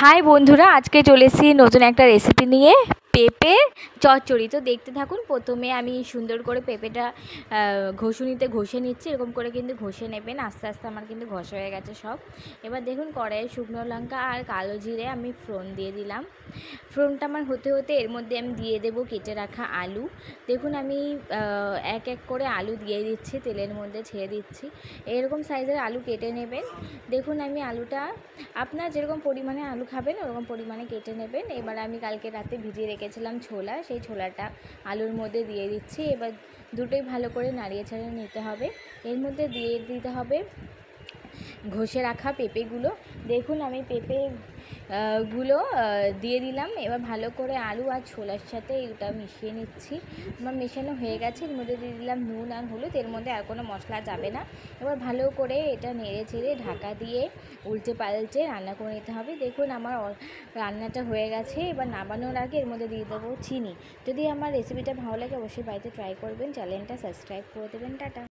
High বন্ধুরা, আজকে চলে এসেছি নতুন একটা রেসিপি নিয়ে, পেঁপে চচ্চড়ি। তো দেখতে থাকুন। প্রথমে আমি সুন্দর করে পেঁপেটা ঘষুনিতে ঘষে নিচ্ছি। এরকম করে কিন্তু ঘষে নেবেন। আস্তে আস্তে আমার কিন্তু ঘষা হয়ে গেছে সব। এবার দেখুন, কড়াইয়ে শুকনো লঙ্কা আর কালো জিরে আমি ফোড়ন দিয়ে দিলাম। ফোড়নটা আমার হতে হতে এর মধ্যে আমি দিয়ে দেবো কেটে রাখা আলু। দেখুন, আমি এক এক করে আলু দিয়ে দিচ্ছি, তেলের মধ্যে ছেড়ে দিচ্ছি। এরকম সাইজের আলু কেটে নেবেন। দেখুন, আমি আলুটা আপনার যেরকম পরিমাণে আলু খাবেন ওরকম পরিমাণে কেটে নেবেন। এবার আমি কালকে রাতে ভিজিয়ে রেখেছিলাম ছোলা, সেই ছোলাটা আলুর মধ্যে দিয়ে দিচ্ছি। এবার দুটোই ভালো করে নাড়িয়ে ছাড়িয়ে নিতে হবে। এর মধ্যে দিয়ে দিতে হবে ঘষে রাখা পেঁপেগুলো। দেখুন, আমি পেঁপে গুলো দিয়ে দিলাম। এবার ভালো করে আলু আর ছোলার সাথে এটা মিশিয়ে নিচ্ছি। আমার মেশানো হয়ে গেছে। এর মধ্যে দিয়ে দিলাম নুন আর হলুদ। এর মধ্যে আর কোনো মশলা যাবে না। এবার ভালো করে এটা নেড়ে চেড়ে ঢাকা দিয়ে উল্টে পাল্টে রান্না করে নিতে হবে। দেখুন, আমার রান্নাটা হয়ে গেছে। এবার নামানোর আগে এর মধ্যে দিয়ে দেবো চিনি। যদি আমার রেসিপিটা ভালো লাগে অবশ্যই বাড়িতে ট্রাই করবেন। চ্যানেলটা সাবস্ক্রাইব করে দেবেন। টাটা।